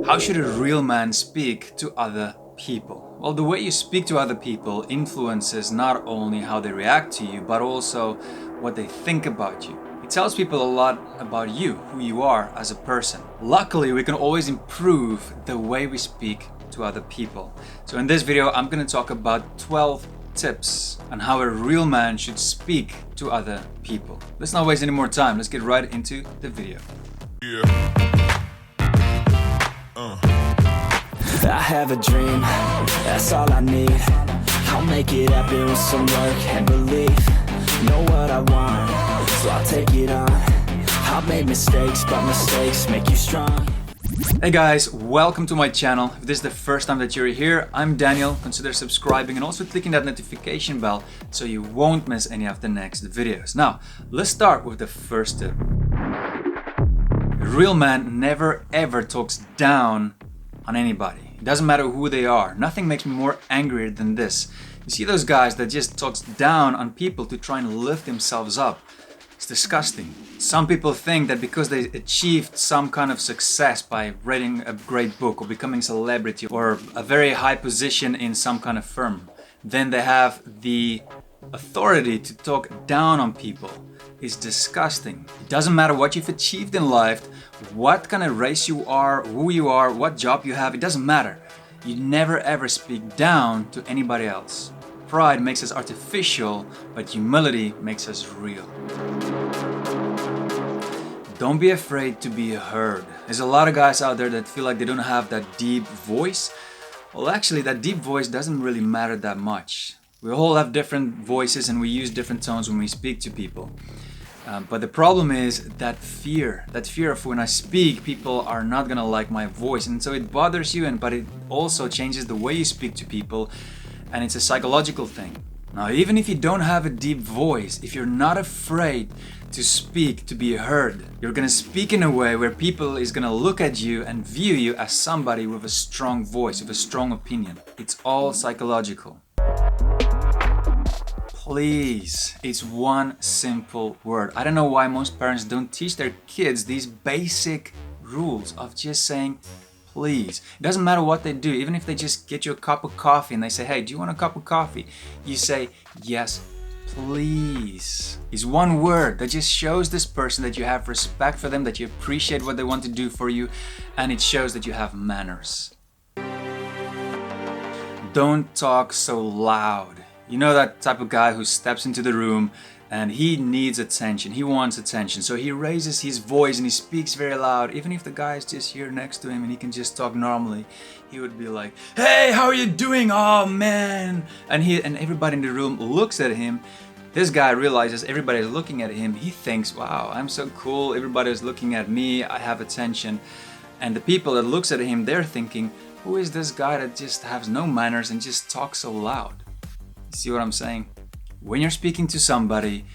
How should a real man speak to other people? Well, the way you speak to other people influences not only how they react to you, but also what they think about you. It tells people a lot about you, who you are as a person. Luckily, we can always improve the way we speak to other people. So in this video, I'm going to talk about 12 tips on how a real man should speak to other people. Let's not waste any more time. Let's get right into the video. I have a dream, that's all I need. I'll make it happen with some work and belief. Know what I want, so I'll take it on. I'll make mistakes, but mistakes make you strong. Hey guys, welcome to my channel. If this is the first time that you're here, I'm Daniel. Consider subscribing and also clicking that notification bell so you won't miss any of the next videos. Now, let's start with the first tip. A real man never ever talks down on anybody. It doesn't matter who they are. Nothing makes me more angry than this. You see those guys that just talks down on people to try and lift themselves up. It's disgusting. Some people think that because they achieved some kind of success by writing a great book or becoming a celebrity or a very high position in some kind of firm, then they have the authority to talk down on people. It's disgusting. It doesn't matter what you've achieved in life, what kind of race you are, who you are, what job you have, it doesn't matter. You never ever speak down to anybody else. Pride makes us artificial, but humility makes us real. Don't be afraid to be heard. There's a lot of guys out there that feel like they don't have that deep voice. Well, actually, that deep voice doesn't really matter that much. We all have different voices and we use different tones when we speak to people. But the problem is that fear of when I speak, people are not gonna like my voice. And so it bothers you, but it also changes the way you speak to people. And it's a psychological thing. Now, even if you don't have a deep voice, if you're not afraid to speak, to be heard, you're gonna speak in a way where people is gonna look at you and view you as somebody with a strong voice, with a strong opinion. It's all psychological. Please, it's one simple word. I don't know why most parents don't teach their kids these basic rules of just saying please. It doesn't matter what they do, even if they just get you a cup of coffee and they say, hey, do you want a cup of coffee? You say, yes, please. It's one word that just shows this person that you have respect for them, that you appreciate what they want to do for you, and it shows that you have manners. Don't talk so loud. You know that type of guy who steps into the room and he needs attention, he wants attention. So he raises his voice and he speaks very loud. Even if the guy is just here next to him and he can just talk normally, he would be like, hey, how are you doing? Oh man. And everybody in the room looks at him. This guy realizes everybody's looking at him. He thinks, wow, I'm so cool. Everybody's looking at me. I have attention. And the people that looks at him, they're thinking, who is this guy that just has no manners and just talks so loud? See what I'm saying? When you're speaking to somebody,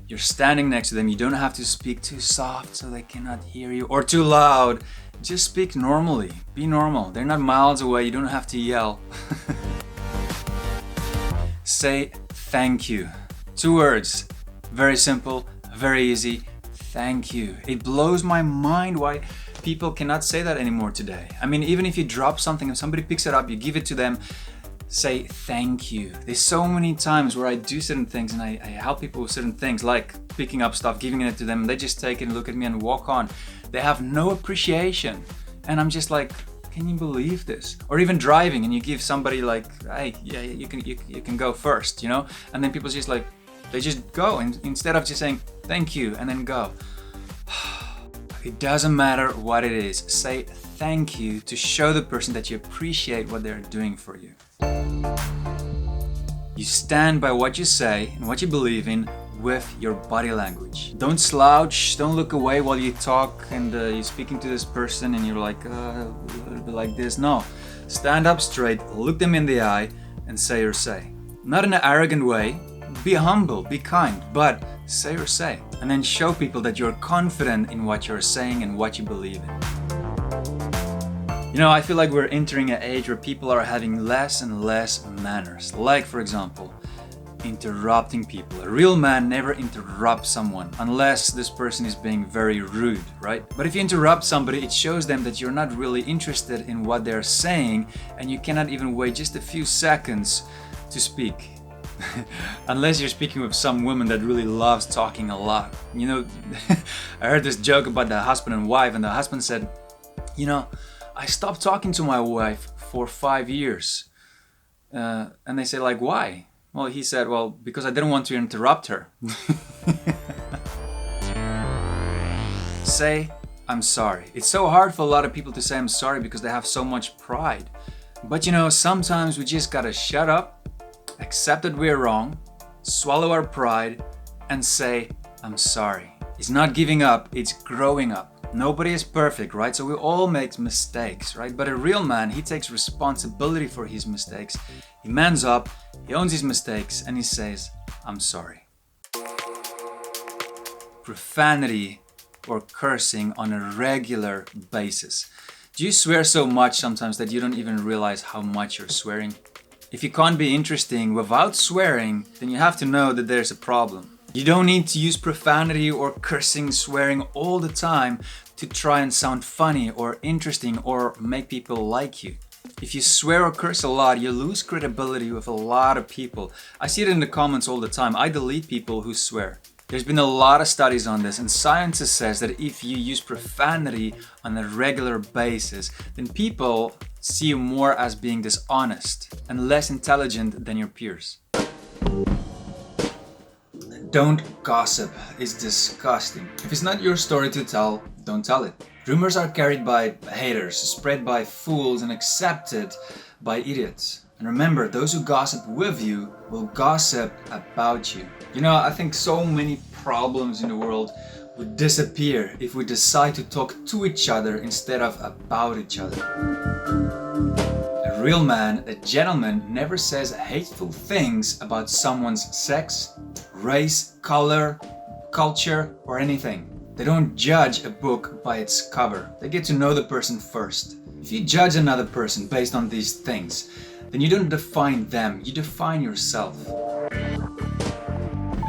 you're standing next to them, you don't have to speak too soft so they cannot hear you or too loud. Just speak normally. Be normal. They're not miles away. You don't have to yell. Say thank you. 2 words. Very simple, very easy. Thank you. It blows my mind why people cannot say that anymore today. I mean, even if you drop something and somebody picks it up, you give it to them, say thank you. There's so many times where I do certain things and I help people with certain things, like picking up stuff, giving it to them, and they just take it and look at me and walk on. They have no appreciation. And I'm just like, can you believe this? Or even driving and you give somebody like, hey, yeah, you can go first, you know? And then people just like, they just go and instead of just saying thank you and then go. It doesn't matter what it is. Say thank you to show the person that you appreciate what they're doing for you. You stand by what you say and what you believe in with your body language. Don't slouch, don't look away while you talk and you're speaking to this person and you're like, a little bit like this. No, stand up straight, look them in the eye and say your say. Not in an arrogant way, be humble, be kind, but say your say. And then show people that you're confident in what you're saying and what you believe in. You know, I feel like we're entering an age where people are having less and less manners. Like, for example, interrupting people. A real man never interrupts someone unless this person is being very rude, right? But if you interrupt somebody, it shows them that you're not really interested in what they're saying, and you cannot even wait just a few seconds to speak. Unless you're speaking with some woman that really loves talking a lot. You know, I heard this joke about the husband and wife, and the husband said, you know, I stopped talking to my wife for 5 years. And they say, like, why? Well, he said, well, because I didn't want to interrupt her. Say, I'm sorry. It's so hard for a lot of people to say I'm sorry because they have so much pride. But you know, sometimes we just gotta shut up, accept that we're wrong, swallow our pride, and say, I'm sorry. It's not giving up, it's growing up. Nobody is perfect, right? So we all make mistakes, right? But a real man, he takes responsibility for his mistakes. He mans up, he owns his mistakes, and he says, I'm sorry. Profanity or cursing on a regular basis. Do you swear so much sometimes that you don't even realize how much you're swearing? If you can't be interesting without swearing, then you have to know that there's a problem. You don't need to use profanity or cursing, swearing all the time to try and sound funny or interesting or make people like you. If you swear or curse a lot, you lose credibility with a lot of people. I see it in the comments all the time. I delete people who swear. There's been a lot of studies on this, and science says that if you use profanity on a regular basis, then people see you more as being dishonest and less intelligent than your peers. Don't gossip. It's disgusting. If it's not your story to tell, don't tell it. Rumors are carried by haters, spread by fools, and accepted by idiots. And remember, those who gossip with you will gossip about you. You know, I think so many problems in the world would disappear if we decide to talk to each other instead of about each other. A real man, a gentleman, never says hateful things about someone's sex, race, color, culture, or anything. They don't judge a book by its cover. They get to know the person first. If you judge another person based on these things, then you don't define them, you define yourself. A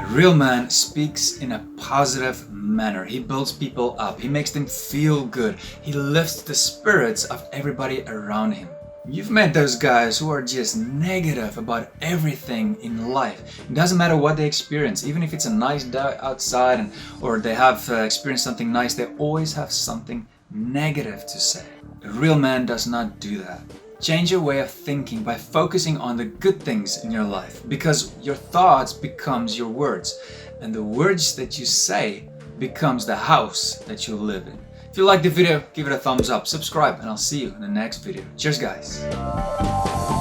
real man speaks in a positive manner. He builds people up. He makes them feel good. He lifts the spirits of everybody around him. You've met those guys who are just negative about everything in life. It doesn't matter what they experience, even if it's a nice day outside or they have experienced something nice, they always have something negative to say. A real man does not do that. Change your way of thinking by focusing on the good things in your life, because your thoughts becomes your words, and the words that you say becomes the house that you live in. If you like the video, give it a thumbs up, subscribe, and I'll see you in the next video. Cheers, guys.